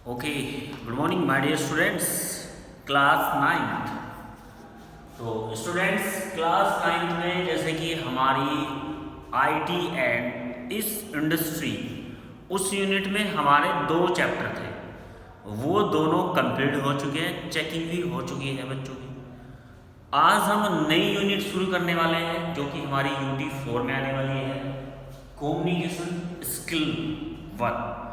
Okay, good morning my dear students, class ninth. तो students class ninth में जैसे कि हमारी आईटी एंड इस इंडस्ट्री उस यूनिट में हमारे 2 चैप्टर थे, वो दोनों कंप्लीट हो चुके हैं, चेकिंग भी हो चुकी है बच्चों की। आज हम नई यूनिट शुरू करने वाले हैं जो कि हमारी यूनिट 4 में आने वाली है, कम्युनिकेशन स्किल 1।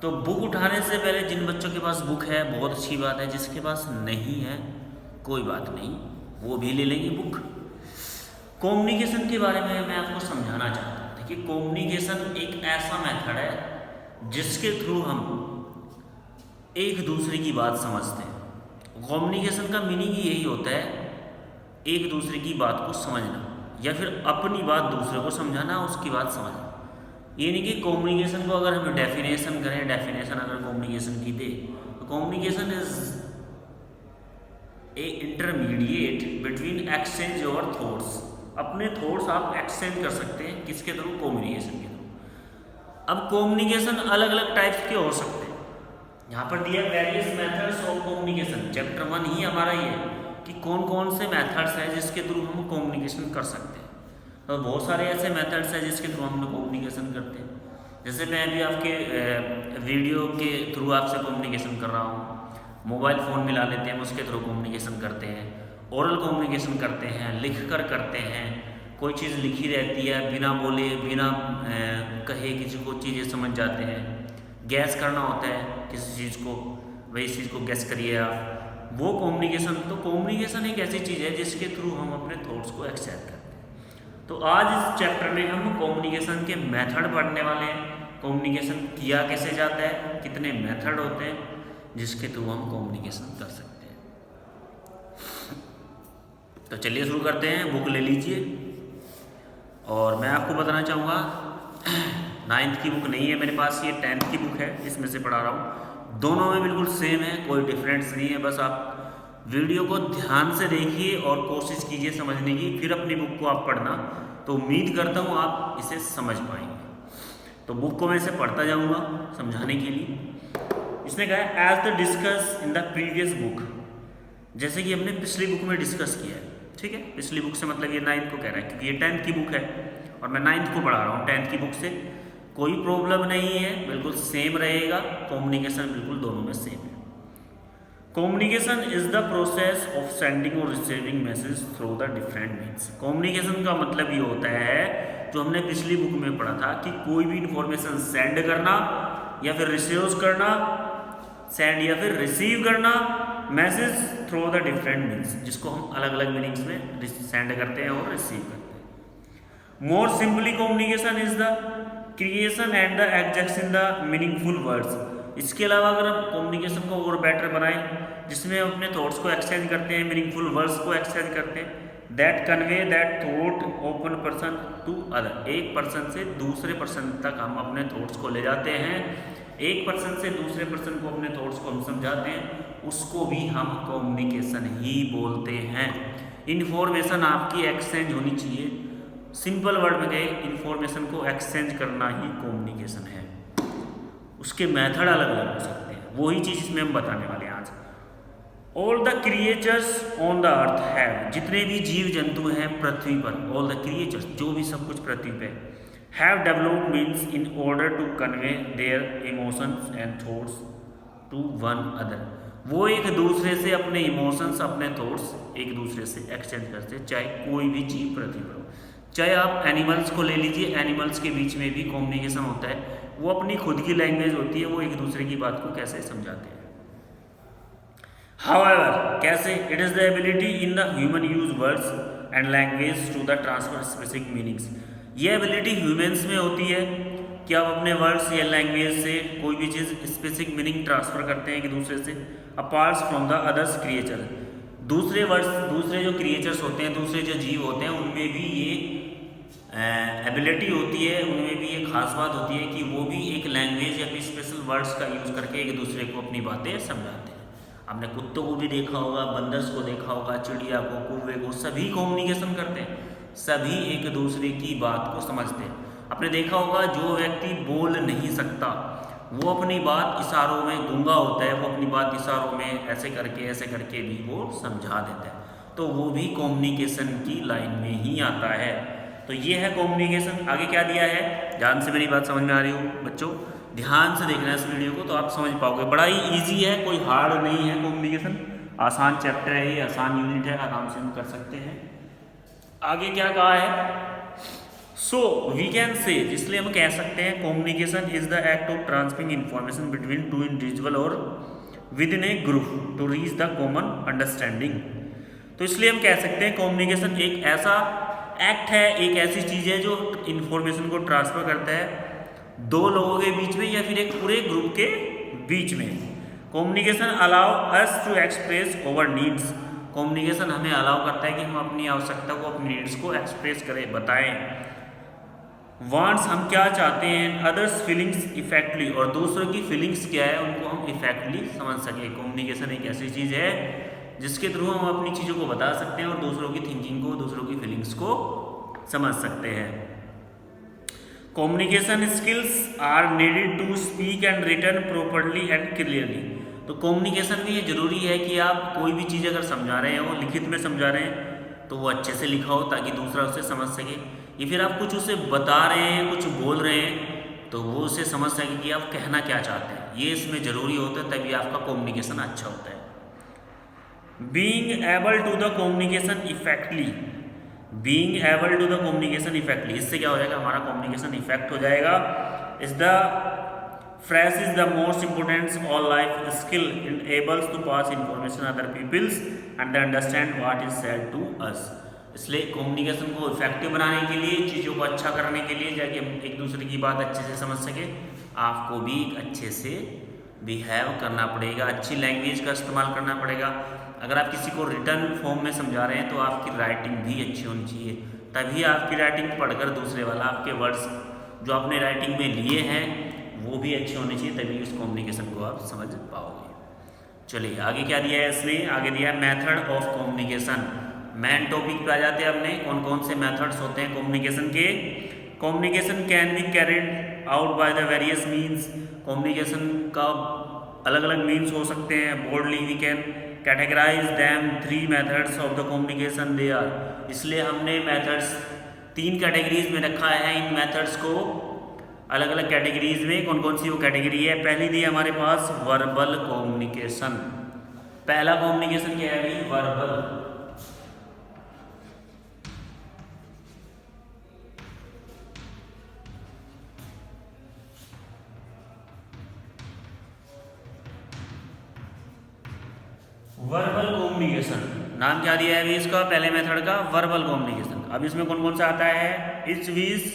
तो बुक उठाने से पहले जिन बच्चों के पास बुक है बहुत अच्छी बात है, जिसके पास नहीं है कोई बात नहीं, वो भी ले लेंगे बुक। कम्युनिकेशन के बारे में मैं आपको समझाना चाहता हूँ। देखिए, कम्युनिकेशन एक ऐसा मेथड है जिसके थ्रू हम एक दूसरे की बात समझते हैं। कम्युनिकेशन का मीनिंग ही यही होता है, एक दूसरे की बात को समझना या फिर अपनी बात दूसरे को समझाना, उसकी बात समझना। ये नहीं कि कम्युनिकेशन को अगर हम डेफिनेशन करें, डेफिनेशन अगर कम्युनिकेशन की दे तो communication is A intermediate between exchange और थॉट्स। अपने थॉट्स आप एक्सचेंज कर सकते हैं किसके थ्रू? कम्युनिकेशन के थ्रू। अब कम्युनिकेशन अलग अलग टाइप्स के हो सकते हैं। यहाँ पर दिया various methods of communication. Chapter 1 ही हमारा ये कि कौन कौन से मेथड्स हैं जिसके थ्रू हम कम्युनिकेशन कर सकते हैं। तो बहुत सारे ऐसे मेथड्स हैं जिसके थ्रू हम लोग कम्युनिकेशन करते हैं। जैसे मैं अभी आपके वीडियो के थ्रू आपसे कम्युनिकेशन कर रहा हूँ, मोबाइल फ़ोन मिला लेते हैं, उसके थ्रू कम्युनिकेशन करते हैं, ओरल कम्युनिकेशन करते हैं, लिख कर करते हैं, कोई चीज़ लिखी रहती है बिना बोले बिना कहे किसी को चीज़ें समझ जाते हैं। गैस करना होता है किसी चीज़ को, वही चीज़ को गैस करिए आप, वो कम्युनिकेशन। तो कम्युनिकेशन एक ऐसी चीज़ है जिसके थ्रू हम अपने थॉट्स को एक्सचेंज करते हैं। तो आज इस चैप्टर में हम कम्युनिकेशन के मेथड पढ़ने वाले हैं। कम्युनिकेशन किया कैसे जाता है, कितने मेथड होते हैं जिसके थ्रू हम कम्युनिकेशन कर सकते हैं। तो चलिए शुरू करते हैं। बुक ले लीजिए। और मैं आपको बताना चाहूँगा 9th की बुक नहीं है मेरे पास, ये 10th की बुक है, इसमें से पढ़ा रहा हूँ। दोनों में बिल्कुल सेम है, कोई डिफरेंस नहीं है। बस आप वीडियो को ध्यान से देखिए और कोशिश कीजिए समझने की, फिर अपनी बुक को आप पढ़ना। तो उम्मीद करता हूँ आप इसे समझ पाएंगे। तो बुक को मैं इसे पढ़ता जाऊँगा समझाने के लिए। इसने कहा है as the discuss in the previous book, जैसे कि हमने पिछली बुक में डिस्कस किया है। ठीक है, पिछली बुक से मतलब ये 9th को कह रहा है क्योंकि ये 10th की बुक है और मैं 9th को पढ़ा रहा हूँ। 10th की बुक से कोई प्रॉब्लम नहीं है, बिल्कुल सेम रहेगा। कम्युनिकेशन बिल्कुल दोनों में सेम है। Communication is the process of sending और receiving message through the different means. Communication का मतलब ये होता है जो हमने पिछली बुक में पढ़ा था कि कोई भी इंफॉर्मेशन सेंड करना या फिर रिसीव करना, सेंड या फिर रिसीव करना message through the different means, जिसको हम अलग अलग मीनिंग्स में सेंड करते हैं और रिसीव करते हैं। More simply communication is the creation and the exaction the meaningful words. इसके अलावा अगर हम कम्युनिकेशन को और बेटर बनाएं जिसमें हम अपने थॉट्स को एक्सचेंज करते हैं, मीनिंगफुल वर्ड्स को एक्सचेंज करते हैं, that convey that thought of one person to other. एक पर्सन से दूसरे पर्सन तक हम अपने थॉट्स को ले जाते हैं, एक पर्सन से दूसरे पर्सन को अपने थॉट्स को हम समझाते हैं, उसको भी हम कम्युनिकेशन ही बोलते हैं। इन्फॉर्मेशन आपकी एक्सचेंज होनी चाहिए। सिंपल वर्ड में कहें, इन्फॉर्मेशन को एक्सचेंज करना ही कम्युनिकेशन है। उसके मेथड अलग अलग हो सकते हैं, वही चीज़ इसमें हम बताने वाले हैं आज। All the creatures on the earth have, जितने भी जीव जंतु हैं पृथ्वी पर, ऑल द क्रिएचर्स, जो भी सब कुछ पृथ्वी पे, have developed means in order to convey their emotions and thoughts to one other. वो एक दूसरे से अपने इमोशंस, अपने थॉट्स एक दूसरे से एक्सचेंज करते हैं, चाहे कोई भी जीव पृथ्वी पर हो। चाहे आप एनिमल्स को ले लीजिए, एनिमल्स के बीच में भी कम्युनिकेशन होता है। वो अपनी खुद की लैंग्वेज होती है, वो एक दूसरे की बात को कैसे समझाते हैं। हाउएवर, कैसे? It is the ability in the human use words and language to the transfer specific meanings. ये एबिलिटी ह्यूमन्स में होती है कि आप अपने वर्ड्स या लैंग्वेज से कोई भी चीज़ स्पेसिफिक मीनिंग ट्रांसफर करते हैं एक दूसरे से, apart from the others creature. दूसरे वर्ड्स, दूसरे जो क्रिएचर्स होते हैं, दूसरे जो जीव होते हैं, उनमें भी ये एबिलिटी होती है, उनमें भी ये खास बात होती है कि वो भी एक लैंग्वेज या फिर स्पेशल वर्ड्स का यूज़ करके एक दूसरे को अपनी बातें समझाते हैं। आपने कुत्तों को भी देखा होगा, बंदर्स को देखा होगा, चिड़िया को, कौवे को, सभी कम्युनिकेशन करते हैं, सभी एक दूसरे की बात को समझते हैं। आपने देखा होगा जो व्यक्ति बोल नहीं सकता वो अपनी बात इशारों में गूंगा होता है, वो अपनी बात इशारों में ऐसे करके भी वो समझा देता है, तो वो भी कम्युनिकेशन की लाइन में ही आता है। तो ये है कम्युनिकेशन। आगे क्या दिया है, ध्यान से मेरी बात समझ में आ रही हो बच्चों, ध्यान से देखना है इस वीडियो को तो आप समझ पाओगे। बड़ा ही ईजी है, कोई हार्ड नहीं है कम्युनिकेशन, आसान चैप्टर है ये, आसान यूनिट है, आराम से हम कर सकते हैं। आगे क्या कहा है, सो वी कैन से, इसलिए हम कह सकते हैं communication is the act of transferring information between two individual और within a group to reach the common understanding. तो इसलिए हम कह सकते हैं कम्युनिकेशन एक ऐसा एक्ट है, एक ऐसी चीज़ है जो इंफॉर्मेशन को ट्रांसफर करता है दो लोगों के बीच में या फिर एक पूरे ग्रुप के बीच में। Communication allow us to express over needs, communication हमें अलाउ करता है कि हम अपनी आवश्यकता को, अपनी नीड्स को एक्सप्रेस करें, बताएं। वांट्स, हम क्या चाहते हैं, अदर्स फीलिंग्स इफेक्टली, और दूसरों की फीलिंग्स क्या है उनको हम इफेक्टली समझ सकें। कम्युनिकेशन एक ऐसी चीज़ है जिसके थ्रू हम अपनी चीज़ों को बता सकते हैं और दूसरों की थिंकिंग को, दूसरों की फीलिंग्स को समझ सकते हैं। Communication skills are needed to speak and return properly and clearly. तो कम्युनिकेशन में ये जरूरी है कि आप कोई भी चीज़ अगर समझा रहे हैं, वो लिखित में समझा रहे हैं तो वो अच्छे से लिखा हो ताकि दूसरा उसे समझ सके, या फिर आप कुछ उसे बता रहे हैं, कुछ बोल रहे हैं तो वो उसे समझ सके कि आप कहना क्या चाहते हैं। ये इसमें ज़रूरी होता है, तभी आपका कम्युनिकेशन अच्छा होता है। Being able to the communication effectively, being able to the communication effectively, इससे क्या हो जाएगा, हमारा कम्युनिकेशन इफेक्ट हो जाएगा। Is the fresh is the most important all life skill enables to pass information other peoples and understand what is said to us. इसलिए communication को effective बनाने के लिए, चीज़ों को अच्छा करने के लिए, जाके हम एक दूसरे की बात अच्छे से समझ सके, आपको भी अच्छे से बिहेव करना पड़ेगा, अच्छी लैंग्वेज का इस्तेमाल करना पड़ेगा। अगर आप किसी को रिटर्न फॉर्म में समझा रहे हैं तो आपकी राइटिंग भी अच्छी होनी चाहिए, तभी आपकी राइटिंग पढ़कर दूसरे वाला आपके वर्ड्स जो आपने राइटिंग में लिए हैं वो भी अच्छे होने चाहिए, तभी उस कम्युनिकेशन को आप समझ पाओगे। चलिए आगे क्या दिया है इसमें, आगे दिया है method of communication. Main topic पे आ जाते हैं अपने, कौन कौन से मेथड्स होते हैं कम्युनिकेशन के। Communication can be carried out by the various means, communication का अलग अलग मीन्स हो सकते हैं। Boldly we can categorize them three methods of the communication they are, इसलिए हमने मेथड्स 3 कैटेगरीज में रखा है। इन मेथड्स को अलग अलग कैटेगरीज में, कौन कौन सी वो कैटेगरी है, पहली दी है हमारे पास वर्बल कम्युनिकेशन। पहला कम्युनिकेशन क्या है भाई, वर्बल। वर्बल कम्युनिकेशन, नाम क्या दिया है अभी इसका, पहले मेथड का वर्बल कम्युनिकेशन। अब इसमें कौन कौन सा आता है, it's with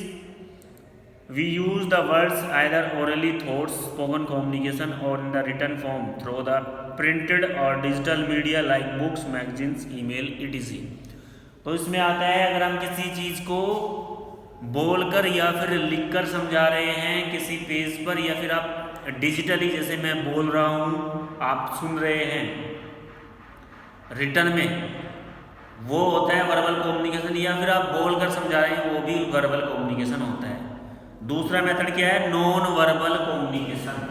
we use the words either orally thoughts spoken communication और in the written form through the printed और digital media like books, magazines, email etc। तो इसमें आता है अगर हम किसी चीज़ को बोलकर या फिर लिखकर समझा रहे हैं किसी पेज पर, या फिर आप डिजिटली, जैसे मैं बोल रहा हूँ आप सुन रहे हैं रिटर्न में, वो होता है वर्बल कम्युनिकेशन। या फिर आप बोलकर समझा रहे हैं, वो भी वर्बल कम्युनिकेशन होता है। दूसरा मेथड क्या है, non verbal communication.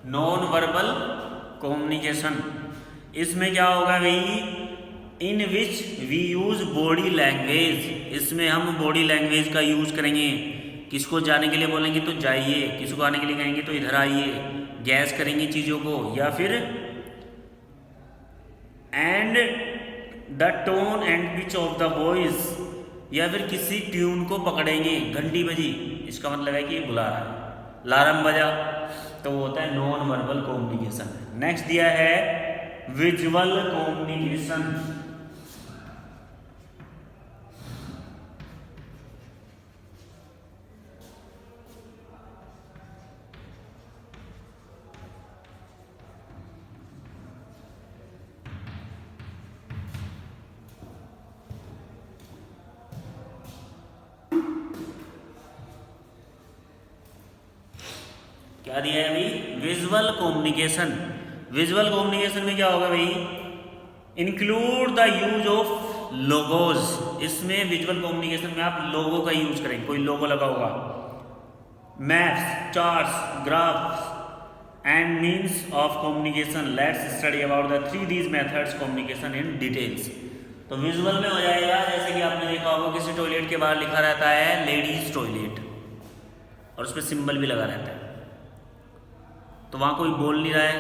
Non verbal communication, इसमें क्या होगा भाई, in which we use body language, इसमें हम बॉडी लैंग्वेज का यूज करेंगे। किसको जाने के लिए बोलेंगे तो जाइए, किसको आने के लिए कहेंगे तो इधर आइए, गैस करेंगे चीज़ों को, या फिर and the tone and pitch of the voice, या फिर किसी ट्यून को पकड़ेंगे। घंटी बजी, इसका मतलब है कि ये बुला रहा है, अलार्म बजा, तो वो होता है नॉन वर्बल कम्युनिकेशन। नेक्स्ट दिया है विजुअल कम्युनिकेशन। क्या दिया है भाई? Visual communication. विजुअल कम्युनिकेशन में क्या होगा भाई? Include the use of logos. इसमें विजुअल कम्युनिकेशन में आप लोगो का यूज करेंगे, कोई लोगो लगा होगा, maps, charts, graphs and means of communication. Let's study about the 3 methods communication in details. तो विजुअल में हो जाएगा, जैसे कि आपने देखा होगा किसी टॉयलेट के बाहर लिखा रहता है लेडीज टॉयलेट और उस पर सिंबल भी लगा रहता है, तो वहाँ कोई बोल नहीं रहा है,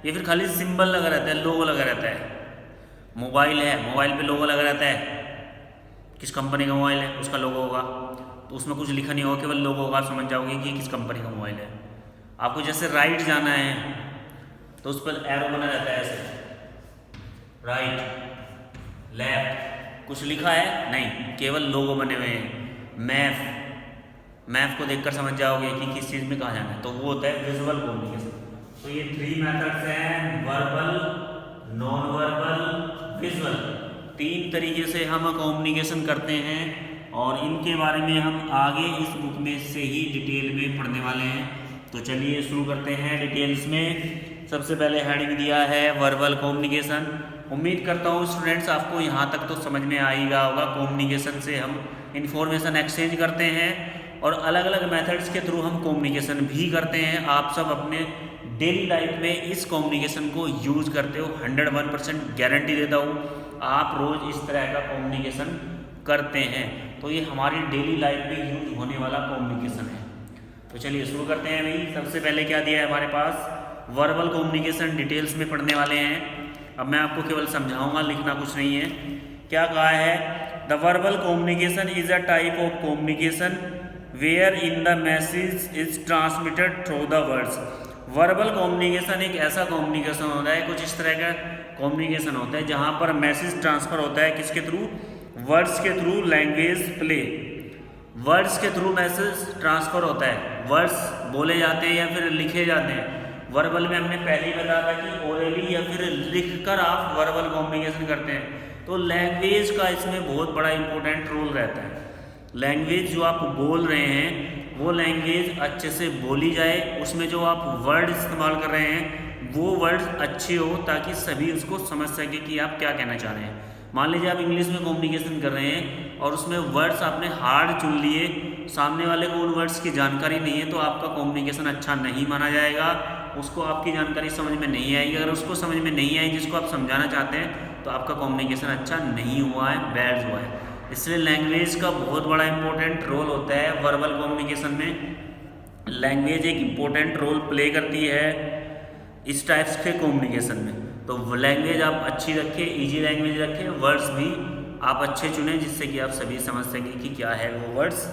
या फिर खाली सिंबल लगा रहता है, लोगो लगा रहता है। मोबाइल है, मोबाइल पे लोगो लगा रहता है, किस कंपनी का मोबाइल है उसका लोगो होगा, तो उसमें कुछ लिखा नहीं होगा, केवल लोगो होगा, समझ जाओगे कि किस कंपनी का मोबाइल है। आपको जैसे राइट जाना है तो उस पर एरो बना रहता है, ऐसे राइट लेफ्ट, कुछ लिखा है नहीं, केवल लोगो बने हुए हैं। मैप को देखकर समझ जाओगे कि किस चीज़ में कहाँ जाना है, तो वो होता है विजुअल कम्युनिकेशन। तो ये 3 मेथड्स हैं, वर्बल, नॉन वर्बल, विजुअल। 3 तरीके से हम कम्युनिकेशन करते हैं और इनके बारे में हम आगे इस बुक में से ही डिटेल में पढ़ने वाले हैं। तो चलिए शुरू करते हैं डिटेल्स में। सबसे पहले हेडिंग दिया है वर्बल कम्युनिकेशन। उम्मीद करता हूँ स्टूडेंट्स आपको यहाँ तक तो समझ में आ ही गया होगा। कम्युनिकेशन से हम इंफॉर्मेशन एक्सचेंज करते हैं और अलग अलग मेथड्स के थ्रू हम कम्युनिकेशन भी करते हैं। आप सब अपने डेली लाइफ में इस कम्युनिकेशन को यूज करते हो, 101% गारंटी देता हूँ आप रोज़ इस तरह का कम्युनिकेशन करते हैं। तो ये हमारी डेली लाइफ में यूज होने वाला कम्युनिकेशन है। तो चलिए शुरू करते हैं भाई। सबसे पहले क्या दिया है हमारे पास? वर्बल कम्युनिकेशन डिटेल्स में पढ़ने वाले हैं। अब मैं आपको केवल समझाऊंगा, लिखना कुछ नहीं है। क्या कहा है? The verbal communication is a type of communication where in the message is transmitted through the words. Verbal communication एक ऐसा कम्युनिकेशन होता है, कुछ इस तरह का कम्युनिकेशन होता है जहाँ पर मैसेज ट्रांसफर होता है किसके थ्रू? वर्ड्स के थ्रू, लैंग्वेज प्ले। वर्ड्स के थ्रू मैसेज ट्रांसफर होता है, वर्ड्स बोले जाते हैं या फिर लिखे जाते हैं। वर्बल में हमने पहले ही बताया था कि ओरली या फिर लिखकर आप वर्बल कम्युनिकेशन करते हैं। तो लैंग्वेज का इसमें बहुत बड़ा इंपॉर्टेंट रोल रहता है। लैंग्वेज जो आप बोल रहे हैं वो लैंग्वेज अच्छे से बोली जाए, उसमें जो आप वर्ड इस्तेमाल कर रहे हैं वो वर्ड्स अच्छे हो ताकि सभी उसको समझ सके कि आप क्या कहना चाह रहे हैं। मान लीजिए आप इंग्लिश में कम्युनिकेशन कर रहे हैं और उसमें वर्ड्स आपने हार्ड चुन लिए, सामने वाले को उन वर्ड्स की जानकारी नहीं है, तो आपका कम्युनिकेशन अच्छा नहीं माना जाएगा, उसको आपकी जानकारी समझ में नहीं आएगी। अगर उसको समझ में नहीं आई जिसको आप समझाना चाहते हैं तो आपका कम्युनिकेशन अच्छा नहीं हुआ है, बैड हुआ है। इसलिए लैंग्वेज का बहुत बड़ा इंपॉर्टेंट रोल होता है वर्बल कम्युनिकेशन में। लैंग्वेज एक इम्पोर्टेंट रोल प्ले करती है इस टाइप्स के कम्युनिकेशन में। तो लैंग्वेज आप अच्छी रखें, इजी लैंग्वेज रखें, वर्ड्स भी आप अच्छे चुनें जिससे कि आप सभी समझ सकें कि क्या है वो वर्ड्स।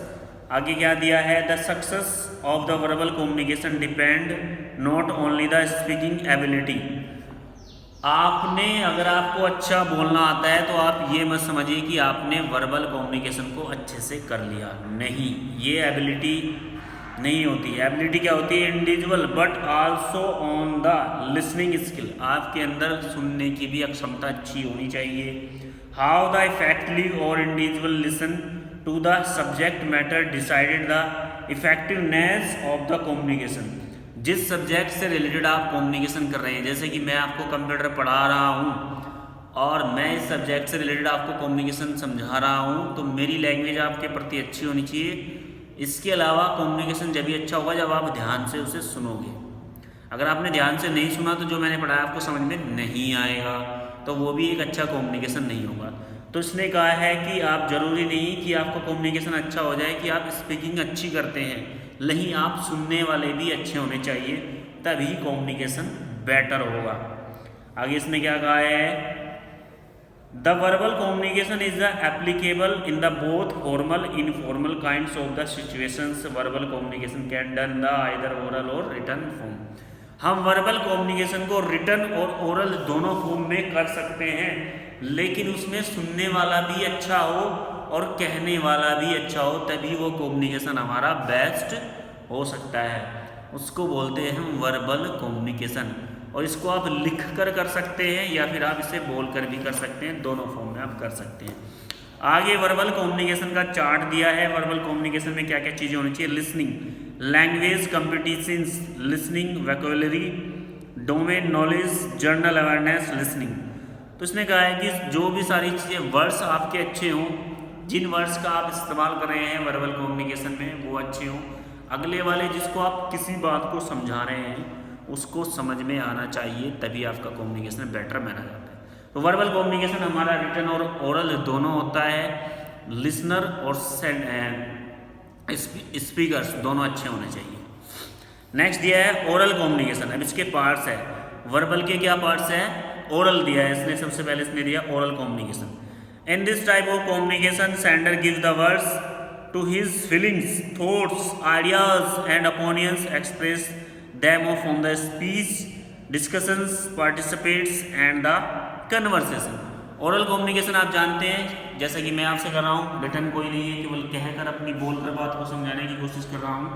आगे क्या दिया है? The success of the verbal communication depend not only the speaking ability. आपने अगर आपको अच्छा बोलना आता है तो आप ये मत समझिए कि आपने वर्बल कम्युनिकेशन को अच्छे से कर लिया, नहीं, ये एबिलिटी नहीं होती। एबिलिटी क्या होती है? Individual but also on the listening skill. आपके अंदर सुनने की भी क्षमता अच्छी होनी चाहिए। हाउ द इफेक्टिवली और individual listen to the subject matter decided the effectiveness of the communication. जिस सब्जेक्ट से रिलेटेड आप कम्युनिकेशन कर रहे हैं, जैसे कि मैं आपको कंप्यूटर पढ़ा रहा हूँ और मैं इस सब्जेक्ट से रिलेटेड आपको कम्युनिकेशन समझा रहा हूँ, तो मेरी लैंग्वेज आपके प्रति अच्छी होनी चाहिए। इसके अलावा कम्युनिकेशन जब भी अच्छा होगा जब आप ध्यान से उसे सुनोगे। अगर आपने ध्यान से नहीं सुना तो जो मैंने पढ़ाया आपको समझ में नहीं आएगा, तो वो भी एक अच्छा कम्युनिकेशन नहीं होगा। तो इसने कहा है कि आप जरूरी नहीं कि आपका कम्युनिकेशन अच्छा हो जाए कि आप स्पीकिंग अच्छी करते हैं, नहीं, आप सुनने वाले भी अच्छे होने चाहिए, तभी कम्युनिकेशन बेटर होगा। आगे इसने क्या कहा है? The verbal communication is the applicable in the both formal informal kinds of the situations. Verbal communication can done the either oral और रिटन फॉर्म। हम वर्बल कम्युनिकेशन को रिटन और ओरल दोनों फॉर्म में कर सकते हैं, लेकिन उसमें सुनने वाला भी अच्छा हो और कहने वाला भी अच्छा हो, तभी वो कम्युनिकेशन हमारा बेस्ट हो सकता है। उसको बोलते हैं हम वर्बल कम्युनिकेशन। और इसको आप लिख कर सकते हैं या फिर आप इसे बोल कर भी कर सकते हैं, दोनों फॉर्म में आप कर सकते हैं। आगे वर्बल कम्युनिकेशन का चार्ट दिया है। वर्बल कम्युनिकेशन में क्या क्या चीज़ें होनी चाहिए? Listening, language competitions, listening, vocabulary, domain knowledge, journal awareness, listening. तो इसने कहा है कि जो भी सारी चीज़ें वर्ड्स आपके अच्छे हों, जिन वर्ड्स का आप इस्तेमाल कर रहे हैं वर्बल कम्युनिकेशन में वो अच्छे हों। अगले वाले जिसको आप किसी बात को समझा रहे हैं उसको समझ में आना चाहिए, तभी आपका कम्युनिकेशन बेटर माना जाता है। तो वर्बल कम्युनिकेशन हमारा रिटन और ओरल दोनों होता है। लिसनर और स्पीकर्स दोनों अच्छे होने चाहिए। नेक्स्ट दिया है ओरल कम्युनिकेशन। अब इसके पार्ट्स है, वर्बल के क्या पार्ट्स है, ओरल दिया है इसने। सबसे पहले इसने दिया oral communication. In this type of communication sender give the words to his feelings, thoughts, ideas and opinions, express them from the speech, discussions, participates and the conversation। Oral communication आप जानते हैं, जैसा कि मैं आपसे कर रहा हूँ, रिटन कोई नहीं है, केवल कहकर अपनी बोलकर बात को समझाने की कोशिश कर रहा हूँ,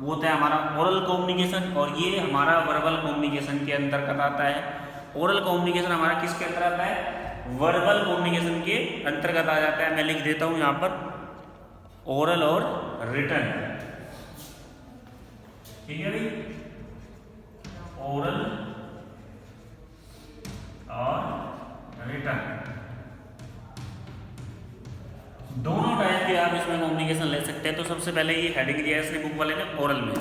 वो होता है हमारा ओरल कम्युनिकेशन। और ये हमारा वर्बल कम्युनिकेशन के अंतर्गत आता है। ओरल कम्युनिकेशन हमारा किसके अंदर आता है? वर्बल कम्युनिकेशन के अंतर्गत आ जाता है। मैं लिख देता हूँ यहाँ पर ओरल और रिटन, ठीक है भाई, ओरल और रिटन दोनों टाइप के आप इसमें कम्युनिकेशन ले सकते हैं। तो सबसे पहले ये हेडिंग दिया है इसने बुक वाले ने ओरल में।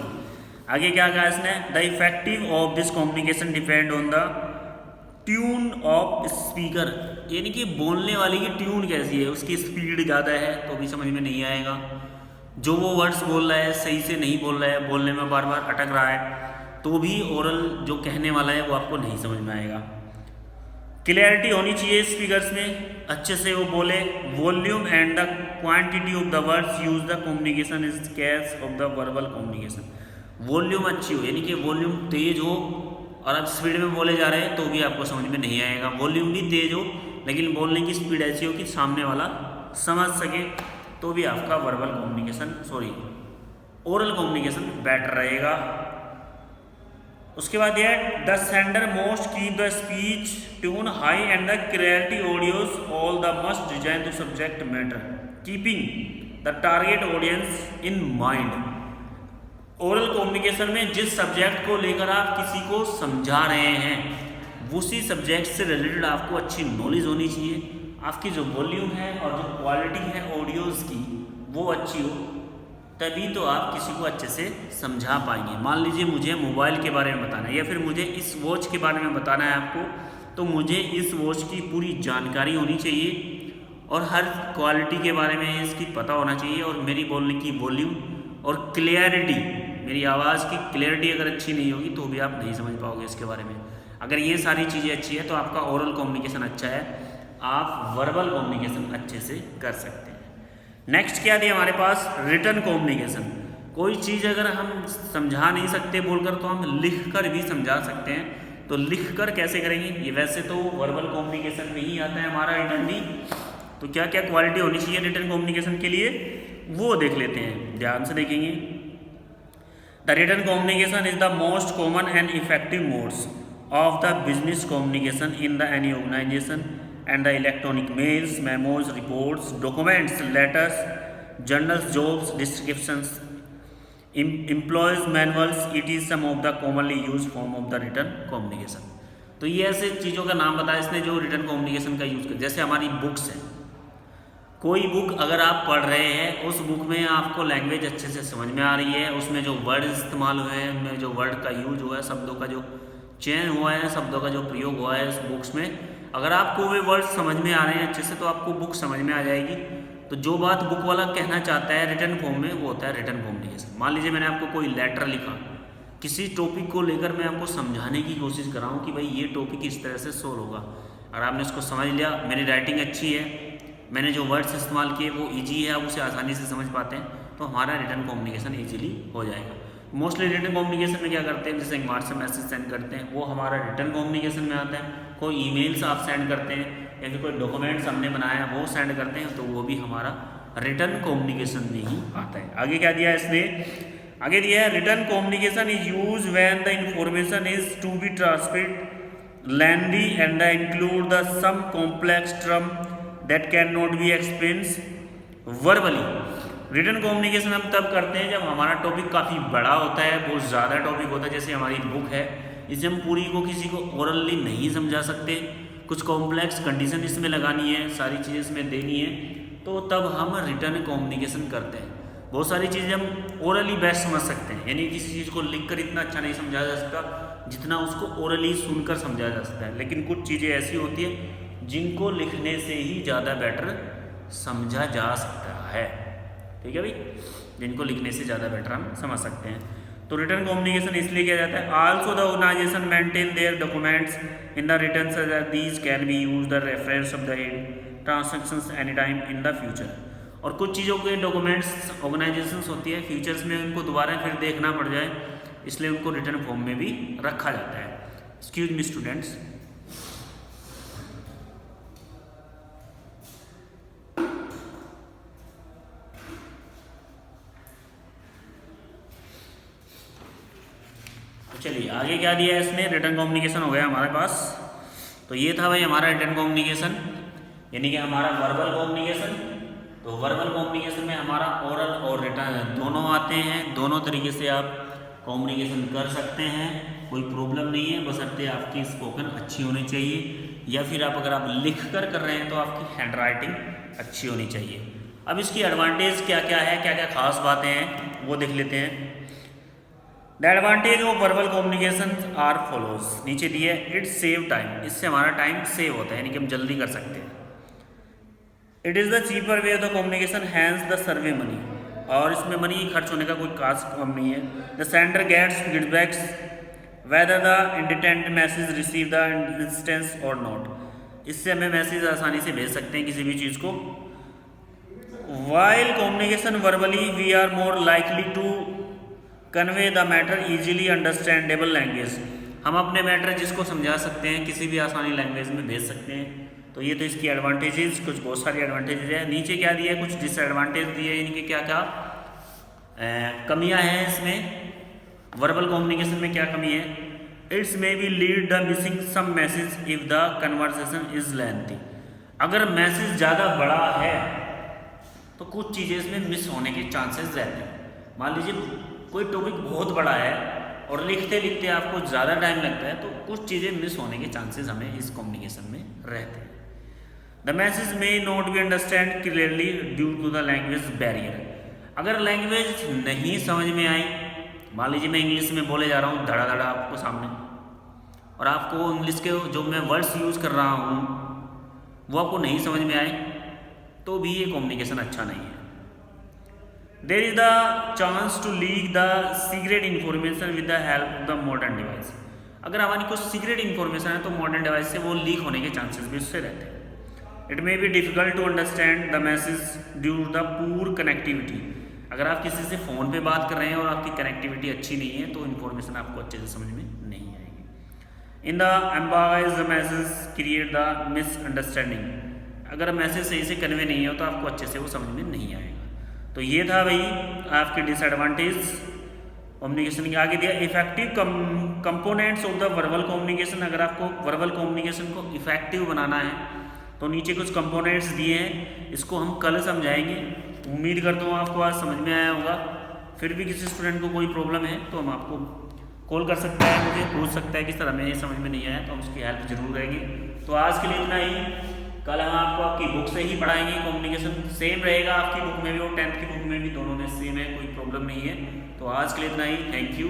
आगे क्या कहा इसने? The effective of this communication depend on the tune of speaker, यानी कि बोलने वाले की ट्यून कैसी है, उसकी स्पीड ज़्यादा है तो भी समझ में नहीं आएगा। जो वो वर्ड्स बोल रहा है सही से नहीं बोल रहा है, बोलने में बार बार अटक रहा है, तो भी ओरल जो कहने वाला है वो आपको नहीं समझ में आएगा। क्लियरिटी होनी चाहिए स्पीकर्स में, अच्छे से वो बोले। Volume and the quantity of the words use the communication is case of the verbal communication. Volume अच्छी हो, यानी कि वॉल्यूम तेज हो और आप स्पीड में बोले जा रहे हैं तो भी आपको समझ में नहीं आएगा। वॉल्यूम भी तेज हो लेकिन बोलने की स्पीड ऐसी हो कि सामने वाला समझ सके, तो भी आपका verbal communication oral communication better रहेगा। उसके बाद ये the sender most keep the speech tune high and the clarity audios all the must design to subject matter keeping the target audience in mind. Oral communication में जिस subject को लेकर आप किसी को समझा रहे हैं उसी सब्जेक्ट से रिलेटेड आपको अच्छी नॉलेज होनी चाहिए। आपकी जो वॉल्यूम है और जो क्वालिटी है ऑडियोज़ की वो अच्छी हो, तभी तो आप किसी को अच्छे से समझा पाएंगे। मान लीजिए मुझे मोबाइल के बारे में बताना है या फिर मुझे इस वॉच के बारे में बताना है आपको, तो मुझे इस वॉच की पूरी जानकारी होनी चाहिए और हर क्वालिटी के बारे में इसकी पता होना चाहिए, और मेरी बोलने की वॉल्यूम और क्लियरिटी, मेरी आवाज़ की क्लियरिटी अगर अच्छी नहीं होगी तो भी आप नहीं समझ पाओगे इसके बारे में। अगर ये सारी चीज़ें अच्छी है तो आपका ओरल कम्युनिकेशन अच्छा है, आप वर्बल कम्युनिकेशन अच्छे से कर सकते हैं। नेक्स्ट क्या दिया हमारे पास? Written communication. कोई चीज़ अगर हम समझा नहीं सकते बोलकर तो हम लिख कर भी समझा सकते हैं। तो लिख कर कैसे करेंगे? ये वैसे तो वर्बल कम्युनिकेशन में ही आता है हमारा रिटन भी। तो क्या क्या क्वालिटी होनी चाहिए रिटन कम्युनिकेशन के लिए वो देख लेते हैं, ध्यान से देखेंगे। The written communication is the most common and effective modes of the business communication in the any organization and the electronic mails, memos, reports, documents, letters, journals, jobs, descriptions, employees manuals, it is some of the commonly used form of the written communication। तो ये ऐसे चीज़ों का नाम बताया इसने जो written communication का यूज़ कर। जैसे हमारी बुक्स है, कोई बुक अगर आप पढ़ रहे हैं उस बुक में आपको लैंग्वेज अच्छे से समझ में आ रही है, उसमें जो वर्ड इस्तेमाल हुए हैं, उनमें जो वर्ड का यूज हुआ है, शब्दों का जो चयन हुआ है, शब्दों का जो प्रयोग हुआ है उस बुक्स में, अगर आपको वे वर्ड समझ में आ रहे हैं अच्छे से तो आपको बुक समझ में आ जाएगी। तो जो बात बुक वाला कहना चाहता है रिटन फॉर्म में वो होता है रिटन कम्युनिकेशन। मान लीजिए मैंने आपको कोई लेटर लिखा, किसी टॉपिक को लेकर मैं आपको समझाने की कोशिश कर रहा हूँ कि भाई ये टॉपिक इस तरह से सोल्व होगा। अगर आपने इसको समझ लिया, मेरी राइटिंग अच्छी है, मैंने जो वर्ड्स इस्तेमाल किए वो ईजी है, आप उसे आसानी से समझ पाते हैं, तो हमारा रिटन कम्युनिकेशन ईजिली हो जाएगा। मोस्टली रिटन कम्युनिकेशन में क्या करते हैं, जैसे व्हाट्सएप मैसेज सेंड करते हैं वो हमारा रिटन कम्युनिकेशन में आता है। कोई ईमेल्स आप सेंड करते हैं या फिर कोई डॉक्यूमेंट्स हमने बनाया वो सेंड करते हैं तो वो भी हमारा रिटन कम्युनिकेशन में ही आता है। आगे क्या दिया है इसने? आगे दिया है written communication is use when the information is to be transmit lengthy and include the some complex term that can not be explains verbally. Written communication हम तब करते हैं जब हमारा टॉपिक काफ़ी बड़ा होता है, बहुत ज़्यादा टॉपिक होता है, जैसे हमारी बुक है, इसे हम पूरी को किसी को ओरली नहीं समझा सकते, कुछ कॉम्प्लेक्स कंडीशन इसमें लगानी है, सारी चीज़ें इसमें देनी है, तो तब हम रिटन कम्युनिकेशन करते हैं। बहुत सारी चीज़ें हम ओरली बेस्ट समझ सकते हैं, यानी किसी चीज़ को लिखकर इतना अच्छा नहीं समझाया जा सकता जितना उसको ओरली सुनकर समझाया जा सकता है। लेकिन कुछ चीज़ें ऐसी होती है जिनको लिखने से ही ज़्यादा बेटर समझा जा सकता है, ठीक है भाई, जिनको लिखने से ज़्यादा बेटर हम समझ सकते हैं। तो रिटन कम्युनिकेशन इसलिए किया जाता है। Also the organization maintain their documents in the written such that these can be use the reference of the transactions any time in the future. और कुछ चीज़ों के डॉक्यूमेंट्स ऑर्गेनाइजेशंस होती है, फ्यूचर्स में उनको दोबारा फिर देखना पड़ जाए, इसलिए उनको रिटन फॉर्म में भी रखा जाता है। Excuse me students. चलिए आगे क्या दिया है इसने, रिटन कम्युनिकेशन हो गया हमारे पास। तो ये था भाई हमारा रिटन कम्युनिकेशन, यानी कि हमारा वर्बल कम्युनिकेशन। तो वर्बल कम्युनिकेशन में हमारा ओरल और रिटन दोनों आते हैं, दोनों तरीके से आप कम्युनिकेशन कर सकते हैं, कोई प्रॉब्लम नहीं है, बशर्ते आपकी स्पोकन अच्छी होनी चाहिए, या फिर आप अगर आप लिख कर रहे हैं तो आपकी हैंड राइटिंग अच्छी होनी चाहिए। अब इसकी एडवांटेज क्या क्या है, क्या क्या खास बातें हैं वो देख लेते हैं। The advantage of verbal communication are follows, नीचे दिए इट सेव टाइम, इससे हमारा टाइम सेव होता है, यानी कि हम जल्दी कर सकते हैं। It is the cheaper way of the communication hence the survey money, और इसमें मनी खर्च होने का कोई खास कम नहीं है। The sender gets feedbacks whether the intended message receive the instance और नॉट, इससे हमें मैसेज आसानी से भेज सकते हैं किसी भी चीज़ को। While communication verbally we are more likely to convey the matter easily understandable language, हम अपने मैटर जिसको समझा सकते हैं किसी भी आसानी लैंग्वेज में भेज सकते हैं। तो ये तो इसकी एडवांटेजेस, कुछ बहुत सारी एडवांटेजेस है। नीचे क्या दिया है, कुछ डिसएडवांटेज दिए हैं, इनकी क्या क्या कमियां हैं इसमें। वर्बल कम्युनिकेशन में क्या कमी है, it's may be lead the missing some message if the conversation is lengthy, अगर मैसेज ज़्यादा बड़ा है तो कुछ चीज़ें इसमें मिस होने के चांसेस रहते हैं। मान लीजिए कोई टॉपिक बहुत बड़ा है और लिखते लिखते आपको ज़्यादा टाइम लगता है, तो कुछ चीज़ें मिस होने के चांसेस हमें इस कम्युनिकेशन में रहते हैं। The message may not be understand clearly due to the language barrier, अगर लैंग्वेज नहीं समझ में आई, मान लीजिए मैं इंग्लिश में बोले जा रहा हूँ धड़ा धड़ा आपको सामने, और आपको इंग्लिश के जो मैं वर्ड्स यूज़ कर रहा हूँ वो आपको नहीं समझ में आए, तो भी ये कम्युनिकेशन अच्छा नहीं है। There is the chance to leak the secret information with the help of the modern device, अगर हमारी कुछ सीक्रेट इन्फॉर्मेशन है तो मॉडर्न डिवाइस से वो लीक होने के चांसेस भी उससे रहते हैं। It may be difficult to understand the message due to the poor connectivity, अगर आप किसी से फ़ोन पे बात कर रहे हैं और आपकी कनेक्टिविटी अच्छी नहीं है तो इन्फॉर्मेशन आपको अच्छे से समझ में नहीं आएगी। इन द एम्बाइज the message create the misunderstanding, अगर मैसेज सही से कन्वे नहीं हो तो आपको अच्छे से वो समझ में नहीं आएगा। तो ये था भाई आपके डिसएडवांटेज कम्युनिकेशन के। आगे दिया effective components of the verbal communication, अगर आपको वर्बल कम्युनिकेशन को इफेक्टिव बनाना है तो नीचे कुछ कंपोनेंट्स दिए हैं, इसको हम कल समझाएंगे। उम्मीद करता हूँ आपको आज समझ में आया होगा। फिर भी किसी स्टूडेंट को कोई प्रॉब्लम है तो हम आपको कॉल कर सकता है, मुझे पूछ सकता है कि सर हमें ये समझ में नहीं आया, तो हम उसकी हेल्प जरूर करेंगे। तो आज के लिए इतना ही, कल हम आपको आपकी बुक से ही पढ़ाएंगे। कम्युनिकेशन सेम रहेगा आपकी बुक में भी और 10th की बुक में भी, दोनों में सेम है, कोई प्रॉब्लम नहीं है। तो आज के लिए इतना ही, थैंक यू।